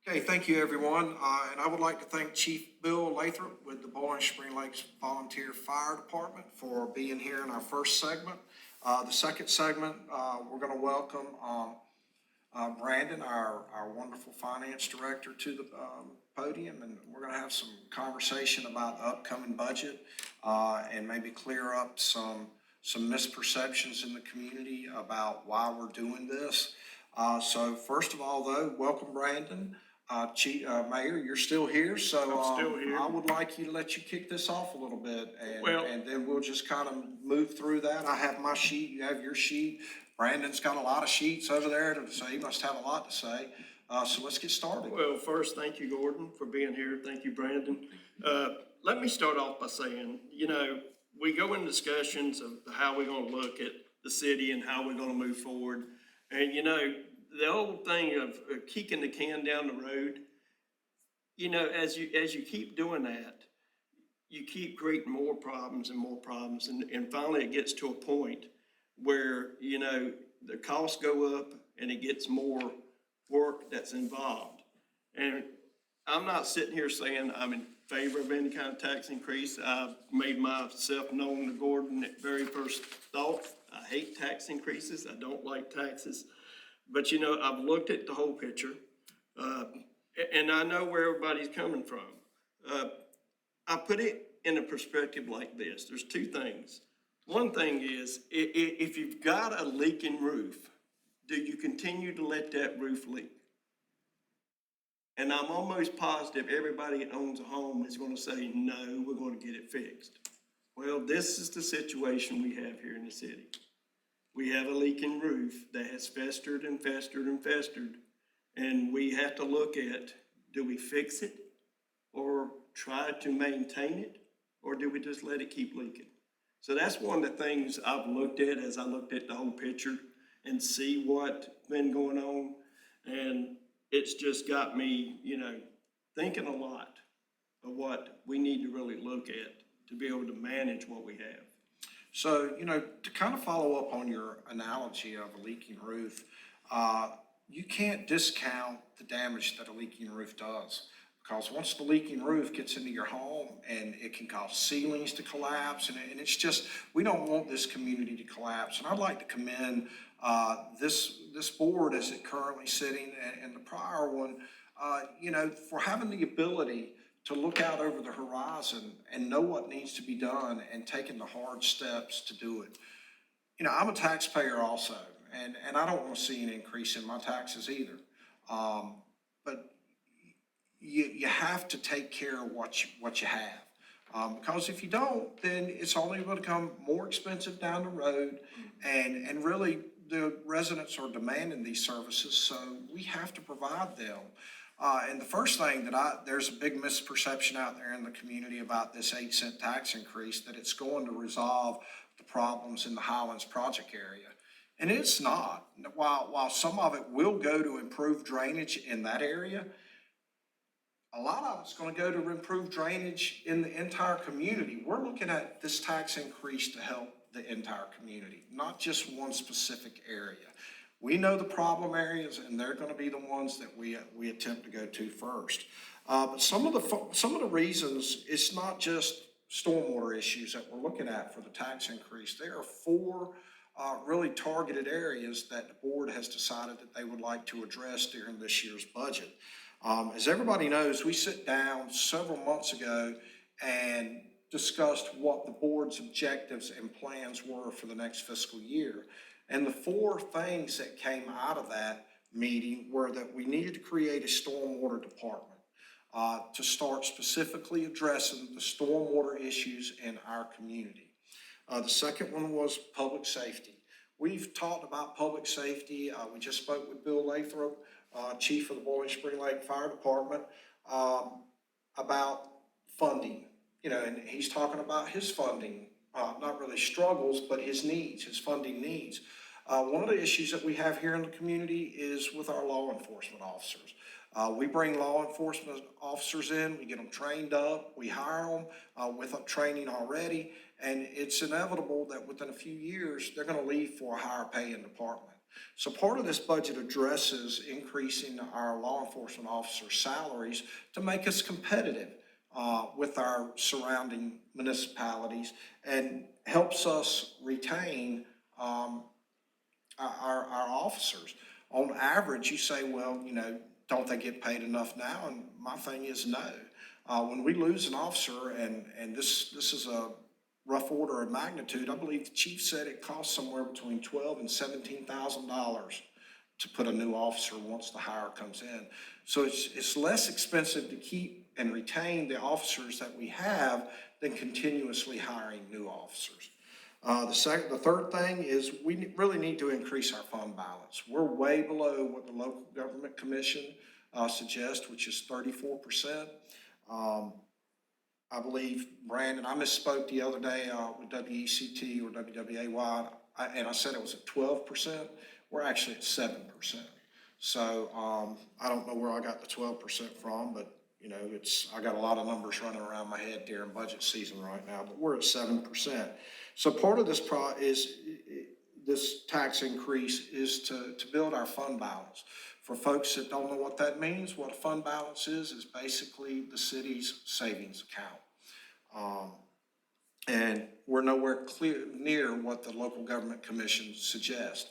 Okay, thank you, everyone. And I would like to thank Chief Bill Lathrop with the Bowling Spring Lakes Volunteer Fire Department for being here in our first segment. The second segment, we're going to welcome Brandon, our wonderful finance director, to the podium, and we're going to have some conversation about the upcoming budget and maybe clear up some misperceptions in the community about why we're doing this. So first of all, though, welcome, Brandon. Mayor, you're still here, so I'm still here. I would like you to let you kick this off a little bit, Well- and then we'll just kind of move through that. I have my sheet, you have your sheet. Brandon's got a lot of sheets over there, so he must have a lot to say. So let's get started. Well, first, thank you, Gordon, for being here. Thank you, Brandon. Let me start off by saying, we go in discussions of how we're gonna look at the city and how we're gonna move forward. And, the old thing of kicking the can down the road, as you keep doing that, you keep creating more problems and more problems. And finally, it gets to a point where, the costs go up and it gets more work that's involved. And I'm not sitting here saying I'm in favor of any kind of tax increase. I've made myself known to Gordon at very first thought. I hate tax increases. I don't like taxes. But, I've looked at the whole picture, and I know where everybody's coming from. I put it in a perspective like this. There's two things. One thing is, if you've got a leaking roof, do you continue to let that roof leak? And I'm almost positive everybody that owns a home is gonna say, no, we're gonna get it fixed. Well, this is the situation we have here in the city. We have a leaking roof that has festered and festered and festered. And we have to look at, do we fix it or try to maintain it? Or do we just let it keep leaking? So that's one of the things I've looked at as I looked at the whole picture and see what's been going on. And it's just got me, thinking a lot of what we need to really look at to be able to manage what we have. So, to kind of follow up on your analogy of a leaking roof, you can't discount the damage that a leaking roof does. Because once the leaking roof gets into your home, and it can cause ceilings to collapse, and it's just, we don't want this community to collapse. And I'd like to commend this board as it currently sitting, and the prior one, for having the ability to look out over the horizon and know what needs to be done and taking the hard steps to do it. I'm a taxpayer also, and I don't want to see an increase in my taxes either. But you have to take care of what you have. Because if you don't, then it's only going to become more expensive down the road, and really the residents are demanding these services, so we have to provide them. And the first thing there's a big misperception out there in the community about this 8-cent tax increase, that it's going to resolve the problems in the Highlands project area. And it's not. While some of it will go to improve drainage in that area, a lot of it's going to go to improve drainage in the entire community. We're looking at this tax increase to help the entire community, not just one specific area. We know the problem areas, and they're going to be the ones that we attempt to go to first. But some of the reasons, it's not just stormwater issues that we're looking at for the tax increase. There are 4 really targeted areas that the board has decided that they would like to address during this year's budget. As everybody knows, we sat down several months ago and discussed what the board's objectives and plans were for the next fiscal year. And the 4 things that came out of that meeting were that we needed to create a stormwater department to start specifically addressing the stormwater issues in our community. The second one was public safety. We've talked about public safety. We just spoke with Bill Lathrop, Chief of the Bowling Spring Lake Fire Department, about funding. And he's talking about his funding, not really struggles, but his needs, his funding needs. One of the issues that we have here in the community is with our law enforcement officers. We bring law enforcement officers in, we get them trained up, we hire them with training already, and it's inevitable that within a few years, they're going to leave for a higher paying department. So part of this budget addresses increasing our law enforcement officer salaries to make us competitive with our surrounding municipalities and helps us retain our officers. On average, you say, well, don't they get paid enough now? And my thing is no. When we lose an officer, and this is a rough order of magnitude, I believe the chief said it costs somewhere between $12,000 and $17,000 to put a new officer once the hire comes in. So it's less expensive to keep and retain the officers that we have than continuously hiring new officers. The third thing is we really need to increase our fund balance. We're way below what the local government commission suggests, which is 34%. I believe, Brandon, I misspoke the other day with WECT or WWAY, and I said it was at 12%. We're actually at 7%. So I don't know where I got the 12% from, but I got a lot of numbers running around my head during budget season right now, but we're at 7%. So part of this tax increase is to build our fund balance. For folks that don't know what that means, what a fund balance is basically the city's savings account. And we're nowhere near what the local government commission suggests.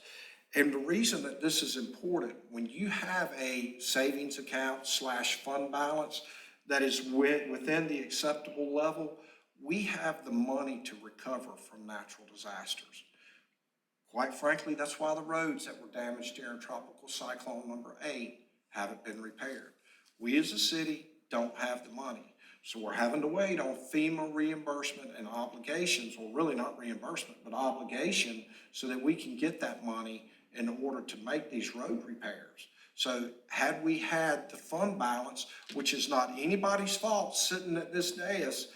And the reason that this is important, when you have a savings account / fund balance that is within the acceptable level, we have the money to recover from natural disasters. Quite frankly, that's why the roads that were damaged during Tropical Cyclone number 8 haven't been repaired. We as a city don't have the money. So we're having to wait on FEMA reimbursement and obligations, well, really not reimbursement, but obligation, so that we can get that money in order to make these road repairs. So had we had the fund balance, which is not anybody's fault sitting at this dais,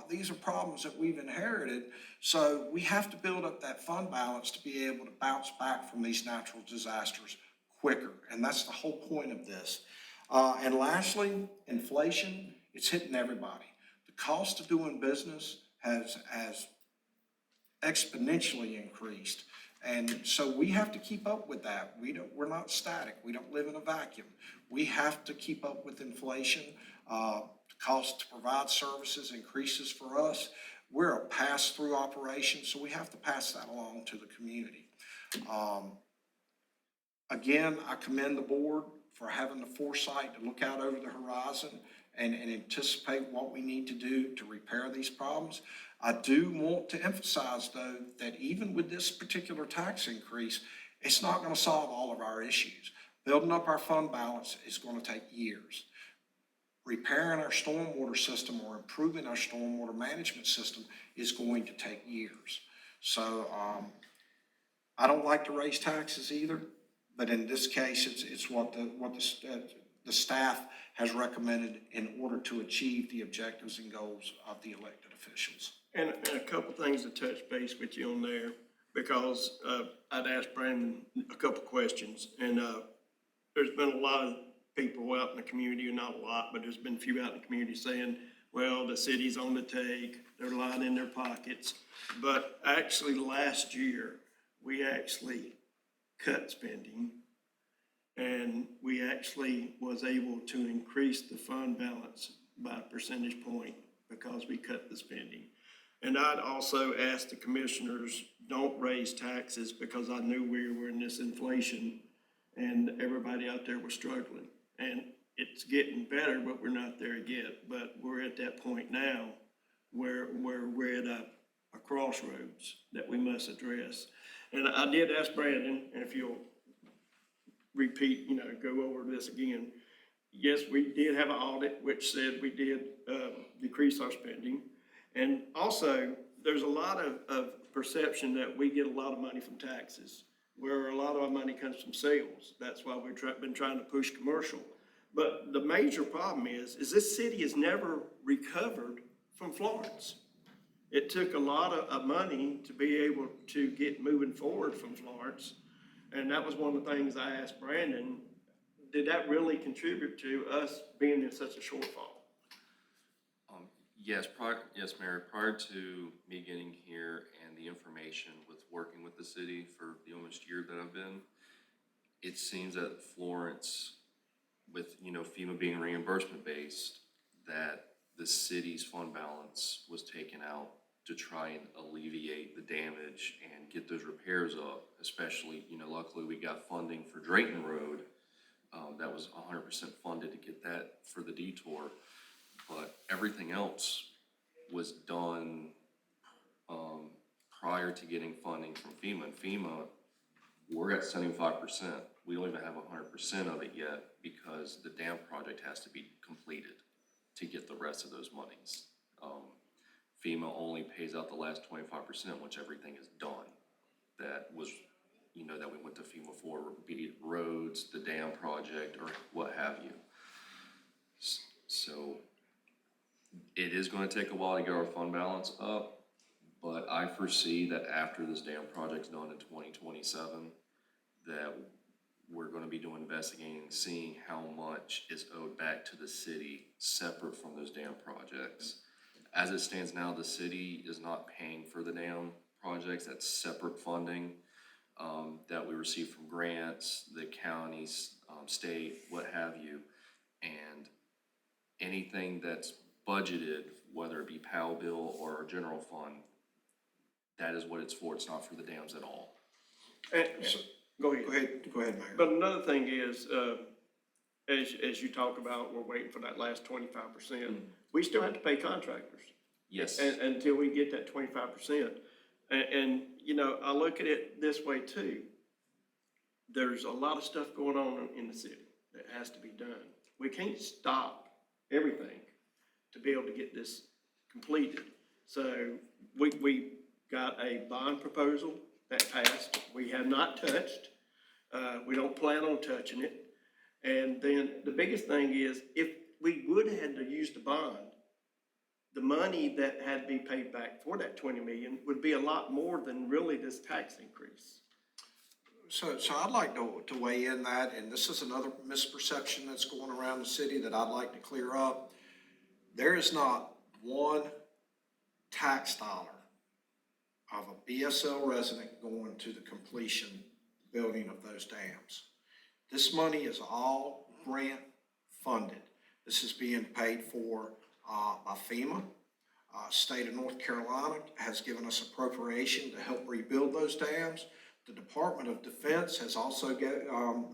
these are problems that we've inherited. So we have to build up that fund balance to be able to bounce back from these natural disasters quicker. And that's the whole point of this. And lastly, inflation, it's hitting everybody. The cost of doing business has exponentially increased. And so we have to keep up with that. We're not static. We don't live in a vacuum. We have to keep up with inflation. The cost to provide services increases for us. We're a pass-through operation, so we have to pass that along to the community. Again, I commend the board for having the foresight to look out over the horizon and anticipate what we need to do to repair these problems. I do want to emphasize, though, that even with this particular tax increase, it's not going to solve all of our issues. Building up our fund balance is going to take years. Repairing our stormwater system or improving our stormwater management system is going to take years. So I don't like to raise taxes either, but in this case, it's what the staff has recommended in order to achieve the objectives and goals of the elected officials. And a couple things to touch base with you on there, because I'd asked Brandon a couple questions, and there's been a lot of people out in the community, or not a lot, but there's been a few out in the community saying, well, the city's on the take, they're lying in their pockets. But actually last year, we actually cut spending, and we actually was able to increase the fund balance by a percentage point because we cut the spending. And I'd also asked the commissioners, don't raise taxes, because I knew we were in this inflation and everybody out there was struggling. And it's getting better, but we're not there yet. But we're at that point now where we're at a crossroads that we must address. And I did ask Brandon, and if you'll repeat, go over this again. Yes, we did have an audit which said we did decrease our spending. And also, there's a lot of perception that we get a lot of money from taxes, where a lot of our money comes from sales. That's why we've been trying to push commercial. But the major problem is this city has never recovered from Florence. It took a lot of money to be able to get moving forward from Florence. And that was one of the things I asked Brandon, did that really contribute to us being in such a shortfall? Yes, Mayor, prior to me getting here and the information with working with the city for the almost year that I've been, it seems that Florence, with, FEMA being reimbursement based, that the city's fund balance was taken out to try and alleviate the damage and get those repairs up, especially, luckily we got funding for Drayton Road. That was 100% funded to get that for the detour, but everything else was done prior to getting funding from FEMA. And FEMA, we're at 75%. We don't even have 100% of it yet because the dam project has to be completed to get the rest of those monies. FEMA only pays out the last 25%, once everything is done. That was, that we went to FEMA for, be it roads, the dam project, or what have you. So it is gonna take a while to get our fund balance up, but I foresee that after this dam project's done in 2027, that we're gonna be doing investigating, seeing how much is owed back to the city separate from those dam projects. As it stands now, the city is not paying for the dam projects. That's separate funding that we receive from grants, the counties, state, what have you. And anything that's budgeted, whether it be POW bill or our general fund, that is what it's for. It's not for the dams at all. And, go ahead. Go ahead, Mayor. But another thing is, as you talk about, we're waiting for that last 25%. We still have to pay contractors. Yes. Until we get that 25%. And, I look at it this way too. There's a lot of stuff going on in the city that has to be done. We can't stop everything to be able to get this completed. So we got a bond proposal that passed. We have not touched. We don't plan on touching it. And then the biggest thing is, if we would have had to use the bond, the money that had to be paid back for that 20 million would be a lot more than really this tax increase. So I'd like to weigh in that, and this is another misperception that's going around the city that I'd like to clear up. There is not one tax dollar of a BSL resident going to the completion building of those dams. This money is all grant funded. This is being paid for by FEMA. State of North Carolina has given us appropriation to help rebuild those dams. The Department of Defense has also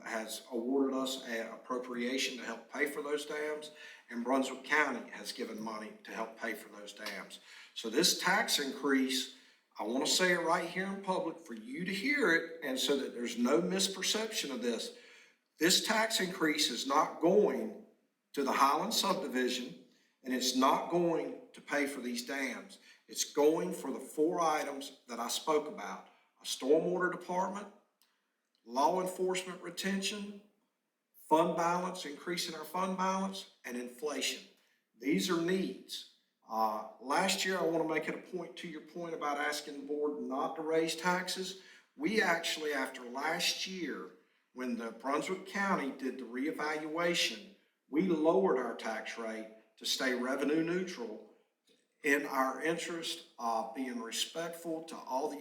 has awarded us an appropriation to help pay for those dams, and Brunswick County has given money to help pay for those dams. So this tax increase, I want to say it right here in public for you to hear it, and so that there's no misperception of this. This tax increase is not going to the Highland subdivision, and it's not going to pay for these dams. It's going for the 4 items that I spoke about: a stormwater department, law enforcement retention, fund balance, increasing our fund balance, and inflation. These are needs. Last year, I want to make it a point to your point about asking the board not to raise taxes. We actually, after last year, when the Brunswick County did the reevaluation, we lowered our tax rate to stay revenue neutral in our interest of being respectful to all the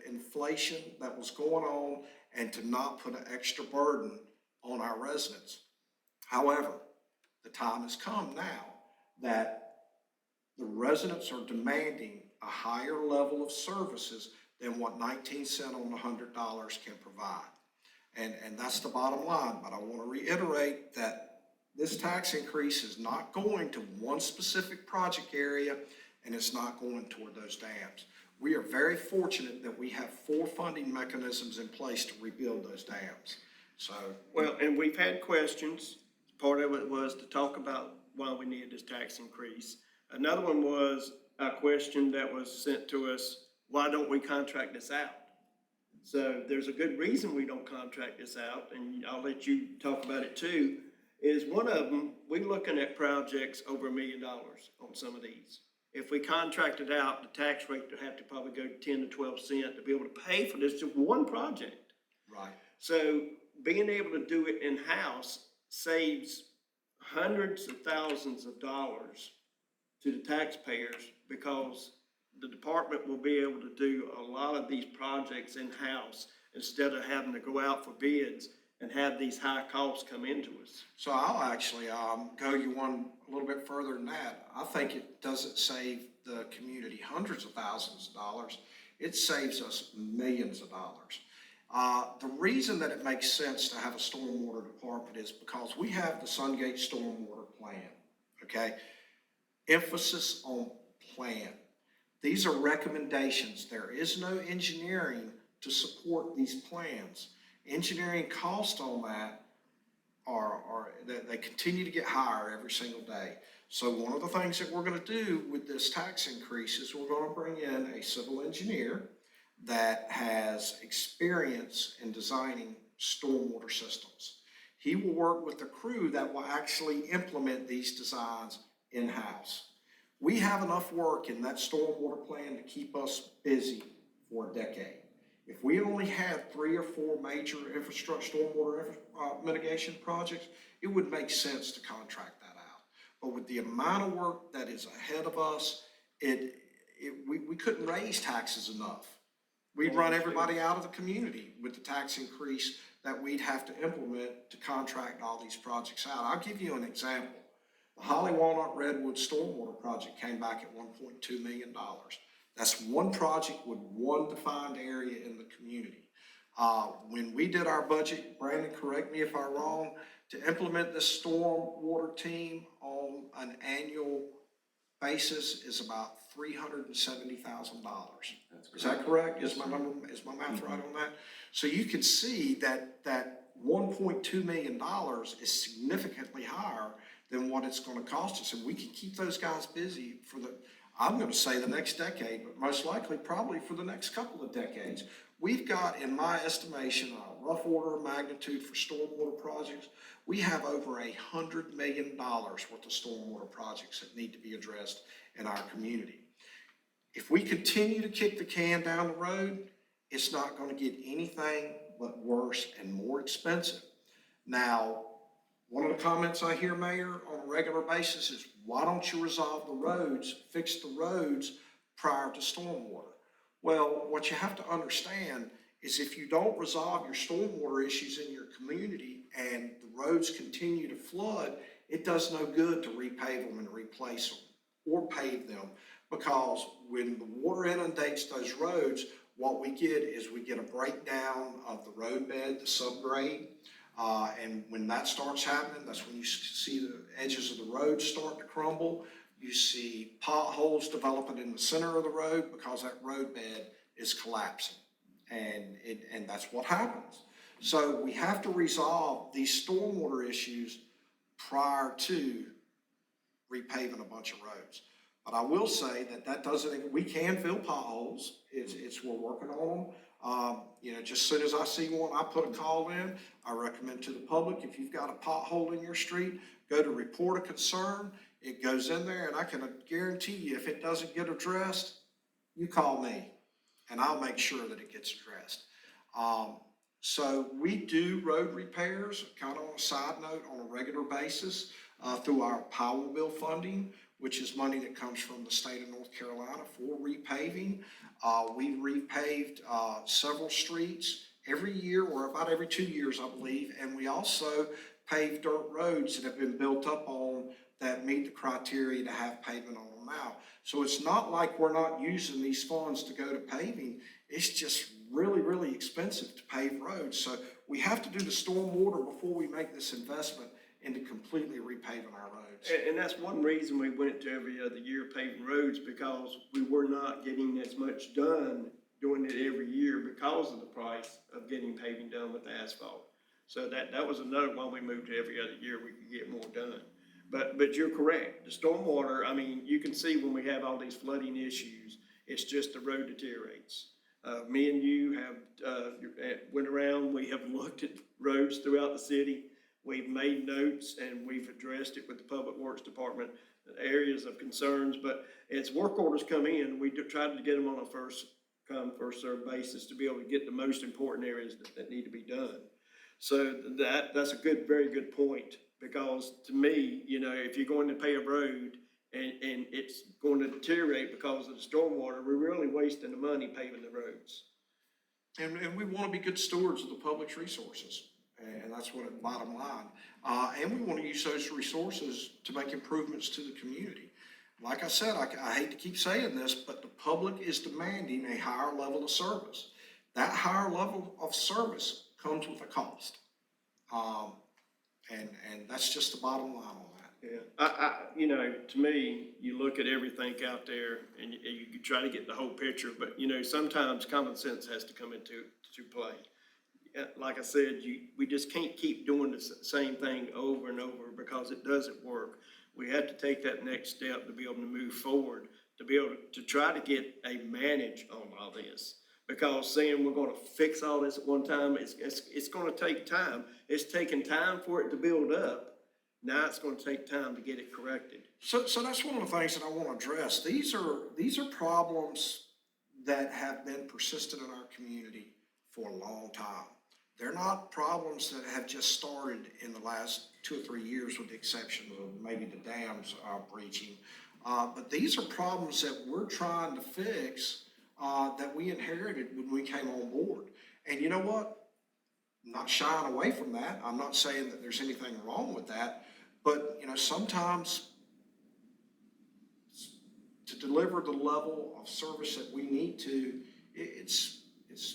inflation that was going on and to not put an extra burden on our residents. However, the time has come now that the residents are demanding a higher level of services than what 19 cents on $100 can provide. And that's the bottom line, but I want to reiterate that this tax increase is not going to one specific project area, and it's not going toward those dams. We are very fortunate that we have 4 funding mechanisms in place to rebuild those dams. So, Well, and we've had questions. Part of it was to talk about why we needed this tax increase. Another one was a question that was sent to us: why don't we contract this out? So there's a good reason we don't contract this out, and I'll let you talk about it too. Is one of them, we're looking at projects over $1 million on some of these. If we contracted out, the tax rate would have to probably go 10 to 12 cents to be able to pay for this just one project. right. So being able to do it in-house saves hundreds of thousands of dollars to the taxpayers, because the department will be able to do a lot of these projects in-house instead of having to go out for bids and have these high costs come into us. So I'll actually, go you one a little bit further than that. I think it doesn't save the community hundreds of thousands of dollars. It saves us millions of dollars. The reason that it makes sense to have a stormwater department is because we have the Sungate Stormwater Plan, okay? Emphasis on plan. These are recommendations. There is no engineering to support these plans. Engineering costs on that they continue to get higher every single day. So one of the things that we're gonna do with this tax increase is we're gonna bring in a civil engineer that has experience in designing stormwater systems. He will work with the crew that will actually implement these designs in-house. We have enough work in that stormwater plan to keep us busy for a decade. If we only had 3 or 4 major infrastructure, stormwater mitigation projects, it would make sense to contract that out. But with the amount of work that is ahead of us, we couldn't raise taxes enough. We'd run everybody out of the community with the tax increase that we'd have to implement to contract all these projects out. I'll give you an example. The Holly Walnut Redwood Stormwater Project came back at $1.2 million. That's one project with one defined area in the community. When we did our budget, Brandon, correct me if I'm wrong, to implement this stormwater team on an annual basis is about $370,000. Is that correct? Is my math right on that? So you can see that $1.2 million is significantly higher than what it's gonna cost us. And we can keep those guys busy for I'm gonna say the next decade, but most likely probably for the next couple of decades. We've got, in my estimation, a rough order of magnitude for stormwater projects. We have over $100 million worth of stormwater projects that need to be addressed in our community. If we continue to kick the can down the road, it's not gonna get anything but worse and more expensive. Now, one of the comments I hear, Mayor, on a regular basis is, why don't you resolve the roads, fix the roads prior to stormwater? Well, what you have to understand is if you don't resolve your stormwater issues in your community and the roads continue to flood, it does no good to repave them and replace them or pave them, because when the water inundates those roads, what we get is we get a breakdown of the roadbed, the subgrade. And when that starts happening, that's when you see the edges of the road start to crumble. You see potholes developing in the center of the road because that roadbed is collapsing. And that's what happens. So we have to resolve these stormwater issues prior to repaving a bunch of roads. But I will say that doesn't, we can fill potholes. We're working on them. Just as soon as I see one, I put a call in. I recommend to the public, if you've got a pothole in your street, go to report a concern. It goes in there, and I can guarantee you, if it doesn't get addressed, you call me, and I'll make sure that it gets addressed. So we do road repairs, kind of on a side note, on a regular basis through our Powell Bill funding, which is money that comes from the state of North Carolina for repaving. We've repaved several streets every year, or about every 2 years, I believe, and we also pave dirt roads that have been built up on that meet the criteria to have pavement on them now. So it's not like we're not using these funds to go to paving. It's just really, really expensive to pave roads. So we have to do the stormwater before we make this investment into completely repaving our roads. And that's one reason we went to every other year paving roads, because we were not getting as much done doing it every year because of the price of getting paving done with asphalt. So that was another one we moved to every other year, we could get more done. But you're correct, the stormwater, I mean, you can see when we have all these flooding issues, it's just the road deteriorates. Me and you have went around, we have looked at roads throughout the city. We've made notes and we've addressed it with the Public Works Department, areas of concerns, but as work orders come in, we tried to get them on a first come, first served basis to be able to get the most important areas that need to be done. So that's a very good point, because to me, if you're going to pay a road, and it's going to deteriorate because of the stormwater, we're really wasting the money paving the roads. And we want to be good stewards of the public's resources, and that's what the bottom line. And we want to use those resources to make improvements to the community. Like I said, I hate to keep saying this, but the public is demanding a higher level of service. That higher level of service comes with a cost. And that's just the bottom line on that. Yeah, you know, to me, you look at everything out there and you try to get the whole picture, but you know, sometimes common sense has to come into play. Like I said, we just can't keep doing the same thing over and over because it doesn't work. We have to take that next step to be able to move forward, to be able to try to get a manage on all this. Because saying we're gonna fix all this at one time, it's gonna take time. It's taken time for it to build up. Now it's gonna take time to get it corrected. So that's one of the things that I want to address. These are problems that have been persistent in our community for a long time. They're not problems that have just started in the last 2 or 3 years, with the exception of maybe the dams breaching. But these are problems that we're trying to fix, that we inherited when we came on board. And you know what? I'm not shying away from that. I'm not saying that there's anything wrong with that. But, you know, sometimes to deliver the level of service that we need to, it's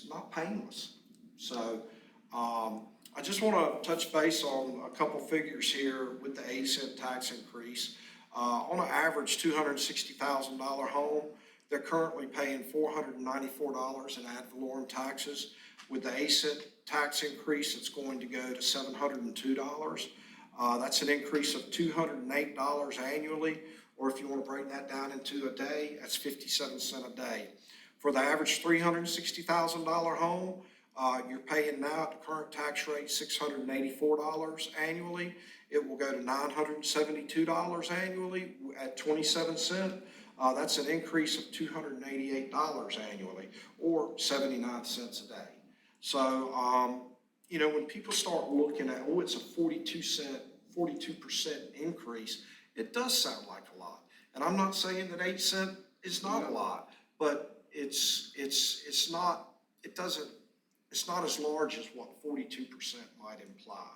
not painless. So I just want to touch base on a couple figures here with the 8-cent tax increase. On an average $260,000 home, they're currently paying $494 in ad valorem taxes. With the 8-cent tax increase, it's going to go to $702. That's an increase of $208 annually, or if you want to break that down into a day, that's 57 cents a day. For the average $360,000 home, you're paying now at the current tax rate $684 annually. It will go to $972 annually at 27 cents. That's an increase of $288 annually, or 79 cents a day. So, you know, when people start looking at, oh, it's a 42% increase, it does sound like a lot. And I'm not saying that 8 cents is not a lot, but it's not as large as what 42% might imply.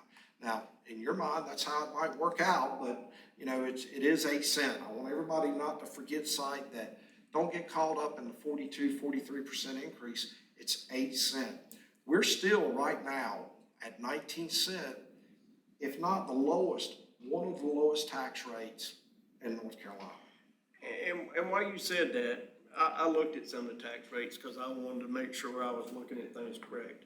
Now, in your mind, that's how it might work out, but you know, it is 8 cents. I want everybody not to forget sight that, don't get caught up in the 42, 43% increase. It's 8 cents. We're still right now at 19 cents, if not the lowest, one of the lowest tax rates in North Carolina. And while you said that, I looked at some of the tax rates because I wanted to make sure I was looking at things correct.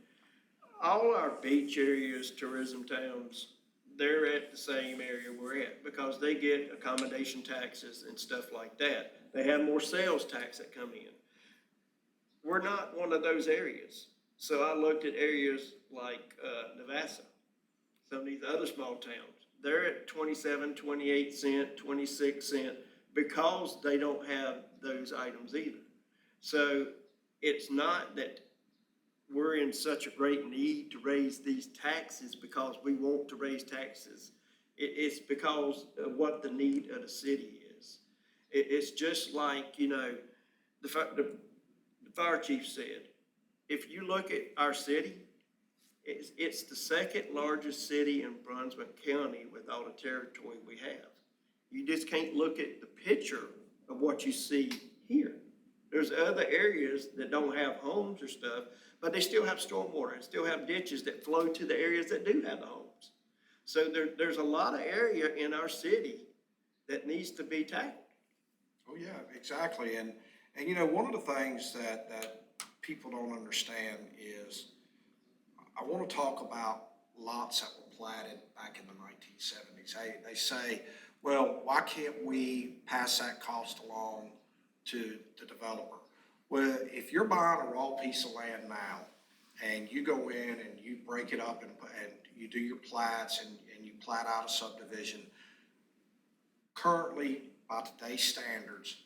All our beach areas, tourism towns, they're at the same area we're at because they get accommodation taxes and stuff like that. They have more sales tax that come in. We're not one of those areas. So I looked at areas like Navassa, some of these other small towns. They're at 27, 28 cent, 26 cent because they don't have those items either. So it's not that we're in such a great need to raise these taxes because we want to raise taxes. It's because of what the need of the city is. It's just like, you know, the fire chief said, if you look at our city, it's the second largest city in Brunswick County with all the territory we have. You just can't look at the picture of what you see here. There's other areas that don't have homes or stuff, but they still have stormwater and still have ditches that flow to the areas that do have the homes. So there's a lot of area in our city that needs to be tackled. Oh yeah, exactly. And you know, one of the things that people don't understand is, I want to talk about lots that were platted back in the 1970s. They say, well, why can't we pass that cost along to the developer? Well, if you're buying a raw piece of land now and you go in and you break it up and you do your plats and you plat out a subdivision, currently by today's standards,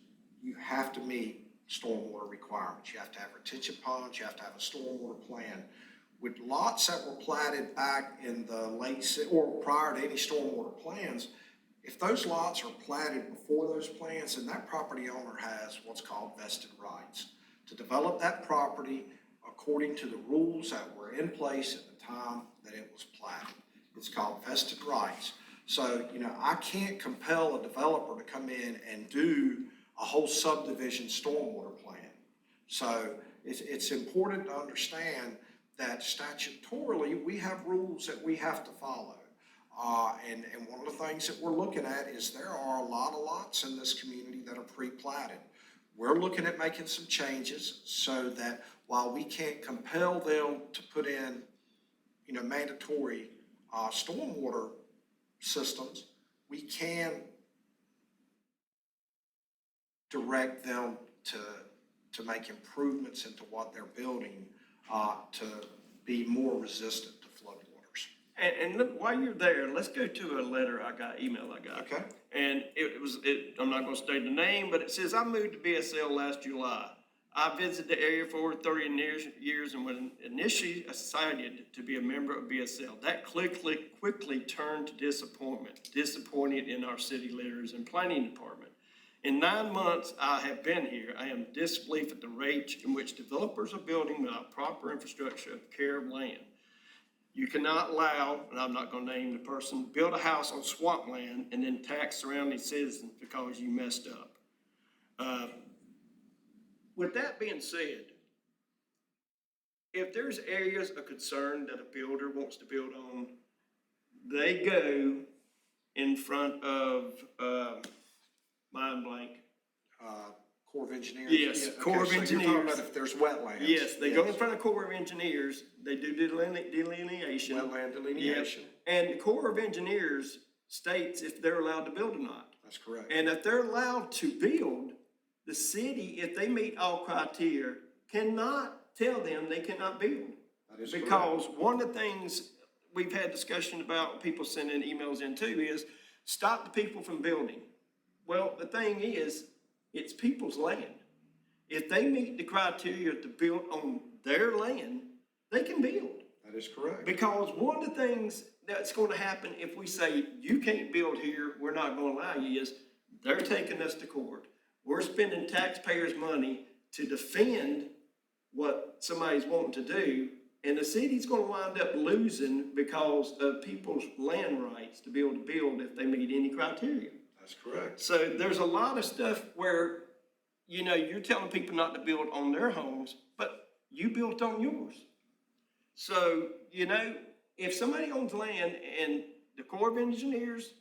you have to meet stormwater requirements. You have to have retention ponds, you have to have a stormwater plan. With lots that were platted back in the or prior to any stormwater plans, If those lots are platted before those plans, then that property owner has what's called vested rights to develop that property according to the rules that were in place at the time that it was platted. It's called vested rights. So, I can't compel a developer to come in and do a whole subdivision stormwater plan. So it's important to understand that statutorily, we have rules that we have to follow. And one of the things that we're looking at is there are a lot of lots in this community that are pre-platted. We're looking at making some changes so that while we can't compel them to put in, mandatory stormwater systems, we can direct them to make improvements into what they're building to be more resistant to floodwaters. And look, while you're there, let's go to a letter email I got. Okay. And I'm not gonna state the name, but it says, I moved to BSL last July. I visited the area for over 30 years and was initially decided to be a member of BSL. That quickly turned to disappointed in our city leaders and planning department. In 9 months I have been here, I am disbelief at the rate in which developers are building without proper infrastructure of care of land. You cannot allow, and I'm not gonna name the person, build a house on swampland and then tax surrounding citizens because you messed up. With that being said, if there's areas of concern that a builder wants to build on, they go in front of, mind blank. Corps of Engineers? Yes, Yeah, okay, Corps of so you're talking Engineers. about if there's wetlands? Yes, they go in front of Corps of Engineers, they do delineation. Wetland delineation. And the Corps of Engineers states if they're allowed to build or not. That's correct. And if they're allowed to build, the city, if they meet all criteria, cannot tell them they cannot build. That is correct. Because one of the things we've had discussion about, people sending emails in too, is stop the people from building. Well, the thing is, it's people's land. If they meet the criteria to build on their land, they can build. That is correct. Because one of the things that's gonna happen if we say, you can't build here, we're not gonna allow you, is they're taking us to court. We're spending taxpayers' money to defend what somebody's wanting to do, and the city's gonna wind up losing because of people's land rights to be able to build if they meet any criteria. That's correct. So there's a lot of stuff where, you're telling people not to build on their homes, but you built on yours. So, if somebody owns land and the Corps of Engineers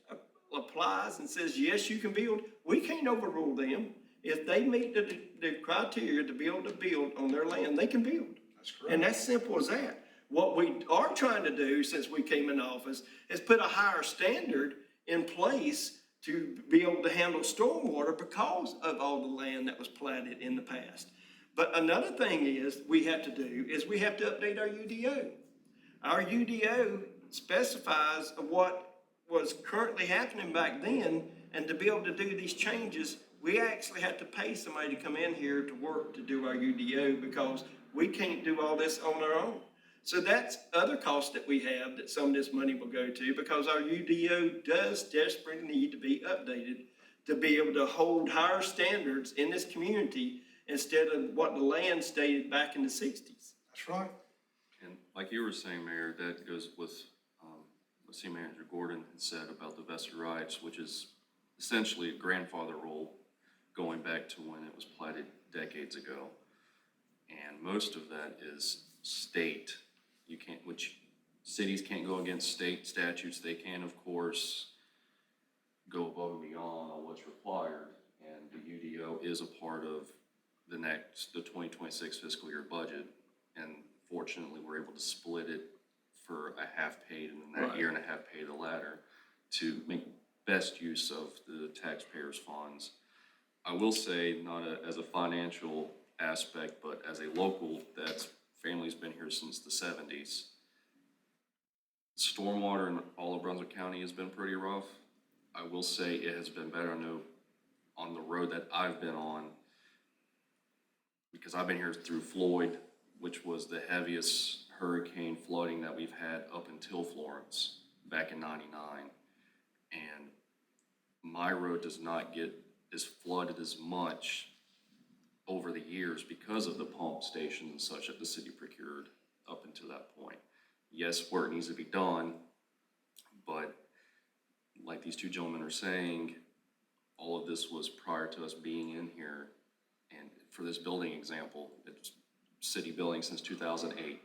applies and says, yes, you can build, we can't overrule them. If they meet the criteria to be able to build on their land, they can build. That's correct. And that's simple as that. What we are trying to do since we came in office is put a higher standard in place to be able to handle stormwater because of all the land that was platted in the past. But another thing we have to update our UDO. Our UDO specifies what was currently happening back then, and to be able to do these changes, we actually have to pay somebody to come in here to work to do our UDO because we can't do all this on our own. So that's other costs that we have that some of this money will go to because our UDO does desperately need to be updated to be able to hold higher standards in this community instead of what the land stated back in the 60s. That's right. And like you were saying, Mayor, that goes with what City Manager Gordon had said about the vested rights, which is essentially a grandfather rule going back to when it was platted decades ago. And most of that is state. Which cities can't go against state statutes. They can, of course, go above and beyond on what's required. And the UDO is a part of the 2026 fiscal year budget. And fortunately, we're able to split it for a half paid and then that Right. year and a half pay the latter to make best use of the taxpayers' funds. I will say, not as a financial aspect, but as a local family's been here since the 70s. Stormwater in all of Brunswick County has been pretty rough. I will say it has been better. I know on the road that I've been on, because I've been here through Floyd, which was the heaviest hurricane flooding that we've had up until Florence back in '99. And my road does not get as flooded as much over the years because of the pump stations and such that the city procured up until that point. Yes, work needs to be done, but like these two gentlemen are saying, all of this was prior to us being in here. And for this building example, it's city building since 2008.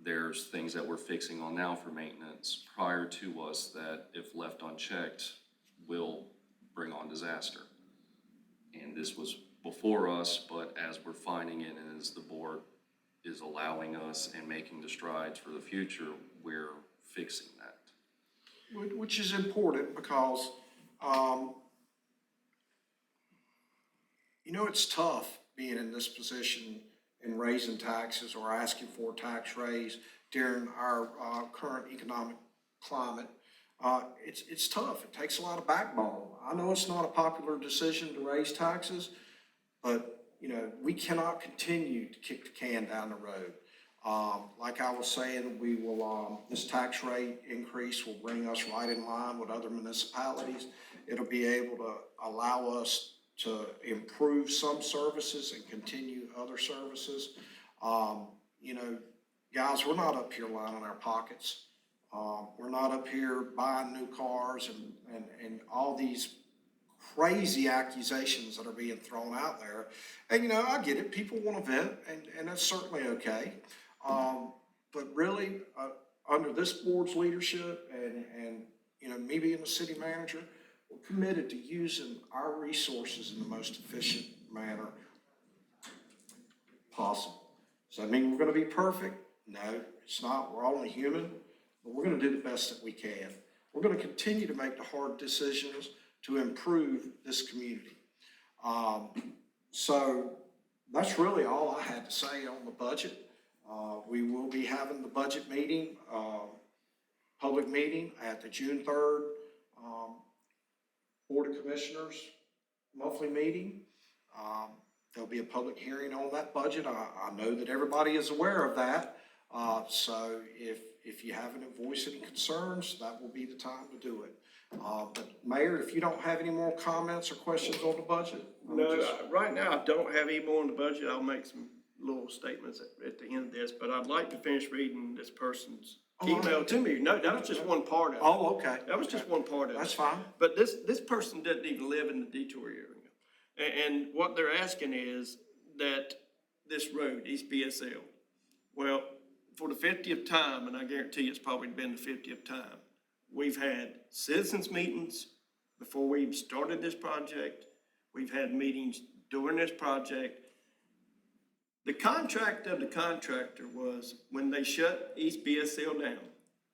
There's things that we're fixing on now for maintenance prior to us that, if left unchecked, will bring on disaster. And this was before us, but as we're finding it and as the board is allowing us and making the strides for the future, we're fixing that. Which is important because, it's tough being in this position and raising taxes or asking for a tax raise during our current economic climate. It's tough. It takes a lot of backbone. I know it's not a popular decision to raise taxes, but, we cannot continue to kick the can down the road. Like I was saying, we will, this tax rate increase will bring us right in line with other municipalities. It'll be able to allow us to improve some services and continue other services. Guys, we're not up here lining our pockets. We're not up here buying new cars and all these crazy accusations that are being thrown out there. And, I get it. People want to vent, and that's certainly okay. But really, under this board's leadership and me being the city manager, we're committed to using our resources in the most efficient manner possible. Does that mean we're going to be perfect? No, it's not. We're only human, but we're going to do the best that we can. We're going to continue to make the hard decisions to improve this community. So that's really all I had to say on the budget. We will be having the budget meeting, public meeting at the June 3rd Board of Commissioners monthly meeting. There'll be a public hearing on that budget. I know that everybody is aware of that. So if you have any voice any concerns, that will be the time to do it. But Mayor, if you don't have any more comments or questions on the budget? Right now, I don't have any more on the budget. I'll make some little statements at the end of this, but I'd like to finish reading this person's email to me. No, that was just one part of it. Oh, okay. That was just one part of it. That's fine. But this person doesn't even live in the Detour area. And what they're asking is that this road, East BSL, well, for the 50th time, and I guarantee it's probably been the 50th time, we've had citizens meetings before we even started this project. We've had meetings during this project. The contract of the contractor was when they shut East BSL down,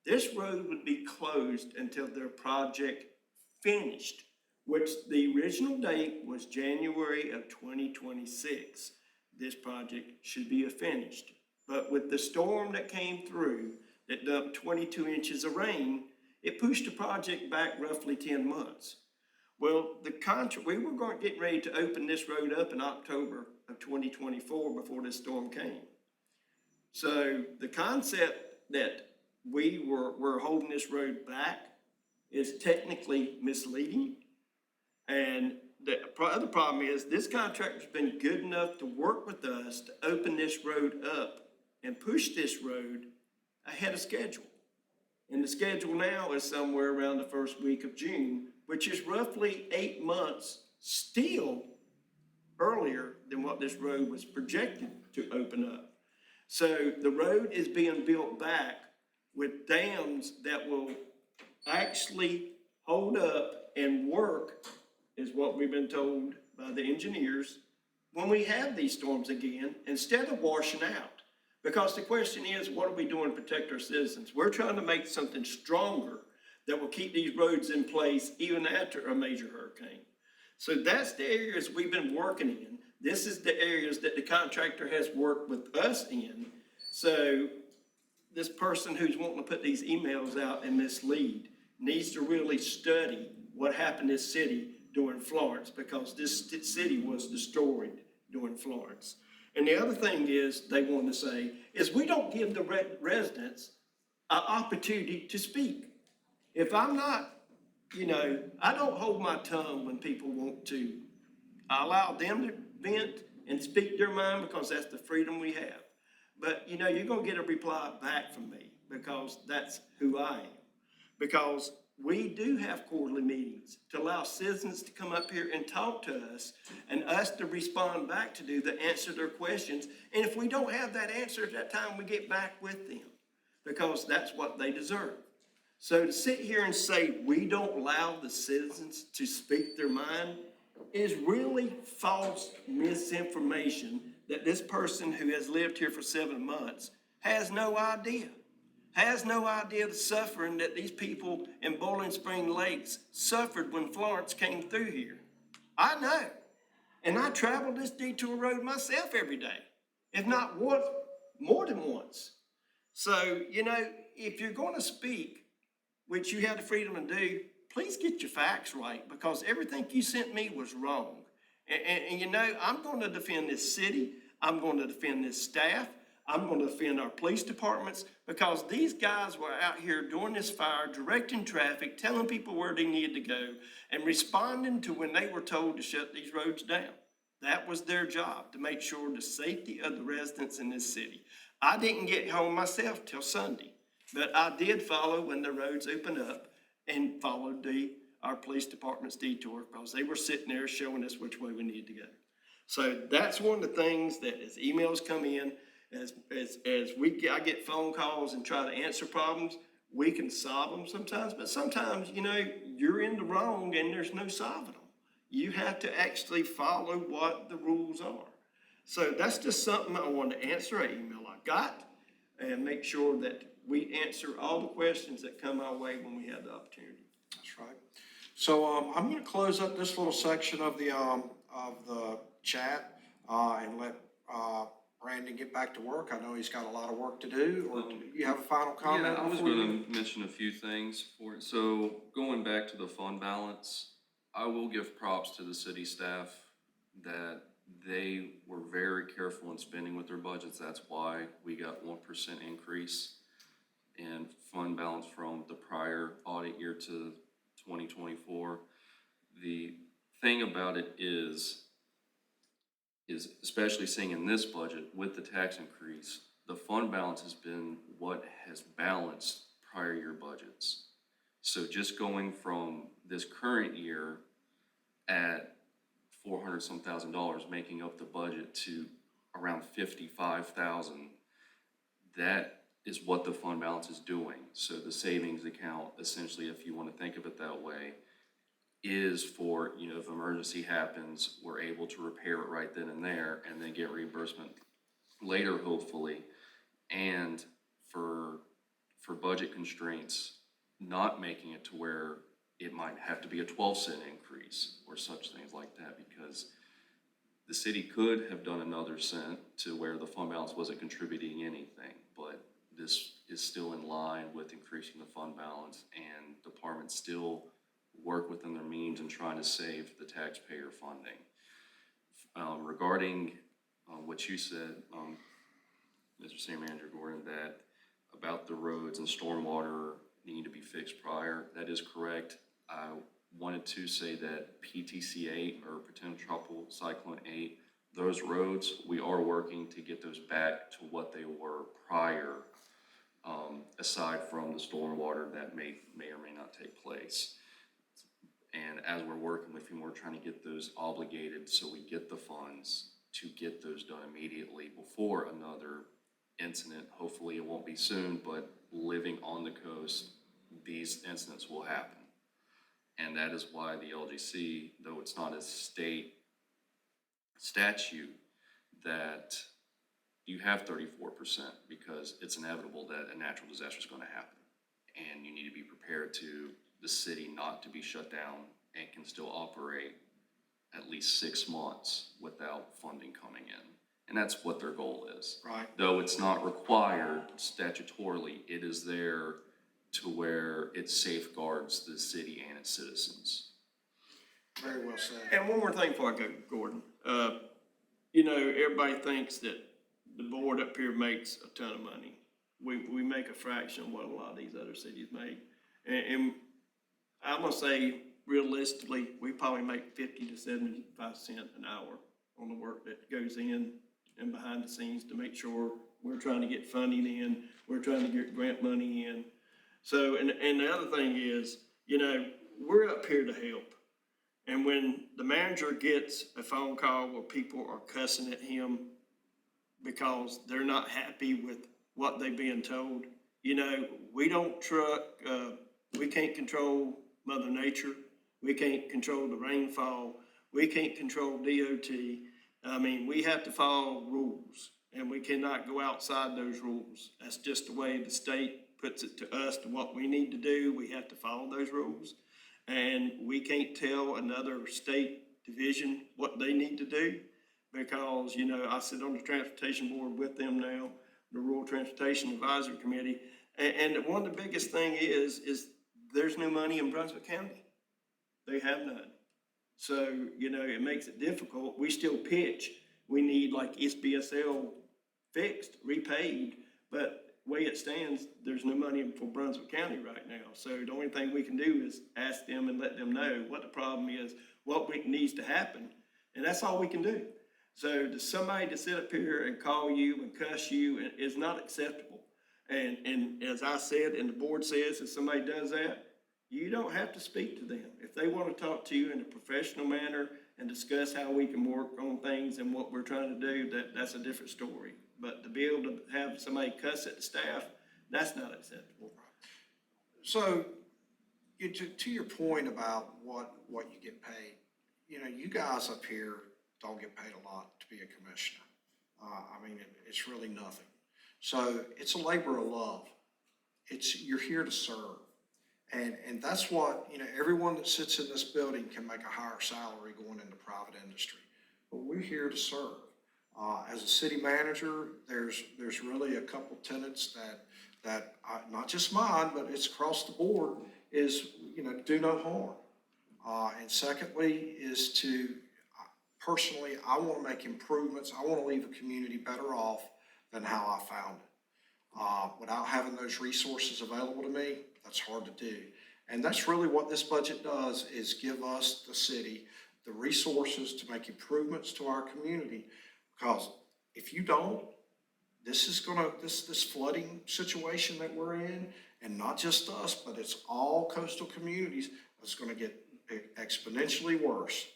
this road would be closed until their project finished, which the original date was January of 2026. This project should be finished. But with the storm that came through that dumped 22 inches of rain, it pushed the project back roughly 10 months. Well, we were getting ready to open this road up in October of 2024 before this storm came. So the concept that we're holding this road back is technically misleading. And the other problem is this contractor's been good enough to work with us to open this road up and push this road ahead of schedule. And the schedule now is somewhere around the first week of June, which is roughly 8 months still earlier than what this road was projected to open up. So the road is being built back with dams that will actually hold up and work, is what we've been told by the engineers, when we have these storms again, instead of washing out. Because the question is, what are we doing to protect our citizens? We're trying to make something stronger that will keep these roads in place even after a major hurricane. So that's the areas we've been working in. This is the areas that the contractor has worked with us in. So this person who's wanting to put these emails out and mislead needs to really study what happened in this city during Florence, because this city was destroyed during Florence. And the other thing is they want to say is we don't give the residents an opportunity to speak. If I'm not you know, I don't hold my tongue when people want to. I allow them to vent and speak their mind because that's the freedom we have. But, you know, you're gonna get a reply back from me because that's who I am. Because we do have quarterly meetings to allow citizens to come up here and talk to us and us to respond back to do the answer their questions. And if we don't have that answer at that time, we get back with them because that's what they deserve. So to sit here and say we don't allow the citizens to speak their mind is really false misinformation that this person who has lived here for 7 months has no idea. Has no idea the suffering that these people in Bowling Spring Lakes suffered when Florence came through here. I know. And I travel this detour road myself every day, if not once, more than once. So, you know, if you're going to speak, which you have the freedom to do, please get your facts right because everything you sent me was wrong. And you know, I'm going to defend this city. I'm going to defend this staff. I'm going to defend our police departments because these guys were out here during this fire, directing traffic, telling people where they needed to go, and responding to when they were told to shut these roads down. That was their job, to make sure the safety of the residents in this city. I didn't get home myself till Sunday, but I did follow when the roads opened up and followed our police department's detour because they were sitting there showing us which way we needed to go. So that's one of the things that as emails come in, I get phone calls and try to answer problems, we can solve them sometimes, but sometimes, you know, you're in the wrong and there's no solving them. You have to actually follow what the rules are. So that's just something I want to answer, an email I got, and make sure that we answer all the questions that come our way when we have the opportunity. That's right. So, I'm gonna close up this little section of the chat, and let, Brandon get back to work. I know he's got a lot of work to do, or do you have a final comment? Yeah, I was before you- gonna mention a few things for it. So going back to the fund balance, I will give props to the city staff that they were very careful in spending with their budgets. That's why we got 1% increase in fund balance from the prior audit year to 2024. The thing about it is especially seeing in this budget with the tax increase, the fund balance has been what has balanced prior year budgets. So just going from this current year at $400-some thousand, making up the budget to around 55,000, that is what the fund balance is doing. So the savings account, essentially, if you want to think of it that way, is for, you know, if emergency happens, we're able to repair it right then and there and then get reimbursement later, hopefully. And for budget constraints, not making it to where it might have to be a 12-cent increase or such things like that, because the city could have done another cent to where the fund balance wasn't contributing anything, but this is still in line with increasing the fund balance, and departments still work within their means and trying to save the taxpayer funding. Regarding what you said, Mr. City Manager Gordon, that about the roads and stormwater needing to be fixed prior, that is correct. I wanted to say that PTC 8 or Potential Tropical Cyclone 8, those roads, we are working to get those back to what they were prior, aside from the stormwater that may or may not take place. And as we're working with him, we're trying to get those obligated so we get the funds to get those done immediately before another incident. Hopefully it won't be soon, but living on the coast, these incidents will happen. And that is why the LGC, though it's not a state statute, that you have 34% because it's inevitable that a natural disaster is going to happen. And you need to be prepared to the city not to be shut down and can still operate at least 6 months without funding coming in. And that's what their goal is. Right. Though it's not required statutorily, it is there to where it safeguards the city and its citizens. Very well said. And one more thing before I go, Gordon. You know, everybody thinks that the board up here makes a ton of money. We make a fraction of what a lot of these other cities make. And I'm gonna say realistically, we probably make 50 to 75 cents an hour on the work that goes in and behind the scenes to make sure we're trying to get funding in, we're trying to get grant money in. So, and the other thing is, you know, we're up here to help. And when the manager gets a phone call where people are cussing at him because they're not happy with what they're being told, you know, we don't we can't control Mother Nature. We can't control the rainfall. We can't control DOT. I mean, we have to follow rules, and we cannot go outside those rules. That's just the way the state puts it to us, to what we need to do. We have to follow those rules. And we can't tell another state division what they need to do, because, you know, I sit on the transportation board with them now, the Rural Transportation Advisory Committee. And one of the biggest thing is there's no money in Brunswick County. They have none. So, you know, it makes it difficult. We still pitch. We need like SBSL fixed, repaid, but the way it stands, there's no money for Brunswick County right now. So the only thing we can do is ask them and let them know what the problem is, what needs to happen, and that's all we can do. So to somebody to sit up here and call you and cuss you is not acceptable. And as I said, and the board says, if somebody does that, you don't have to speak to them. If they want to talk to you in a professional manner and discuss how we can work on things and what we're trying to do, that's a different story. But to be able to have somebody cuss at the staff, that's not acceptable. So, to your point about what you get paid, you know, you guys up here don't get paid a lot to be a commissioner. I mean, it's really nothing. So it's a labor of love. You're here to serve. And that's what, you know, everyone that sits in this building can make a higher salary going into private industry. But we're here to serve. As a city manager, there's really a couple tenets that not just mine, but it's across the board, is, you know, do no harm. And secondly is to, personally, I want to make improvements. I want to leave the community better off than how I found it. Without having those resources available to me, that's hard to do. And that's really what this budget does, is give us, the city, the resources to make improvements to our community. Because if you don't, this flooding situation that we're in, and not just us, but it's all coastal communities, is gonna get exponentially worse.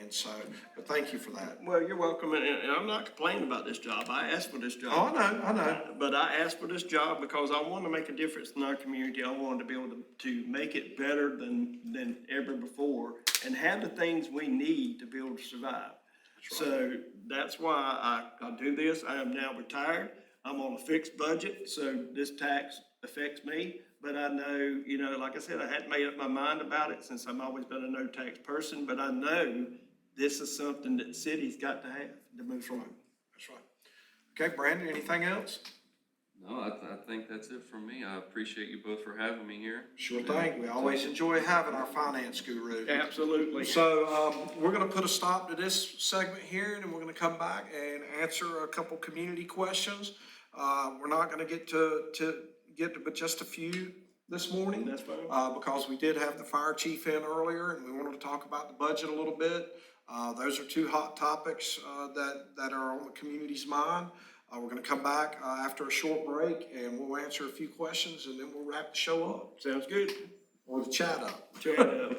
And so, but thank you for that. Well, you're welcome, and I'm not complaining about this job. I asked for this job. Oh, I know. But I asked for this job because I want to make a difference in our community. I wanted to be able to make it better than ever before, and have the things we need to be able to survive. So that's why I do this. I am now retired. I'm on a fixed budget, so this tax affects me. But I know, you know, like I said, I hadn't made up my mind about it since I've always been a no tax person, but I know this is something that the city's got to have to move forward. That's right. Okay, Brandon, anything else? No, I think that's it from me. I appreciate you both for having me here. Sure thing. We always enjoy having our finance guru. Absolutely. So we're going to put a stop to this segment here, and then we're going to come back and answer a couple community questions. We're not going to get to but just a few this morning. That's fine. Because we did have the fire chief in earlier, and we wanted to talk about the budget a little bit. Those are two hot topics that are on the community's mind. We're going to come back after a short break, and we'll answer a few questions, and then we'll wrap the show up. Sounds good. Or the chat up. Chat up.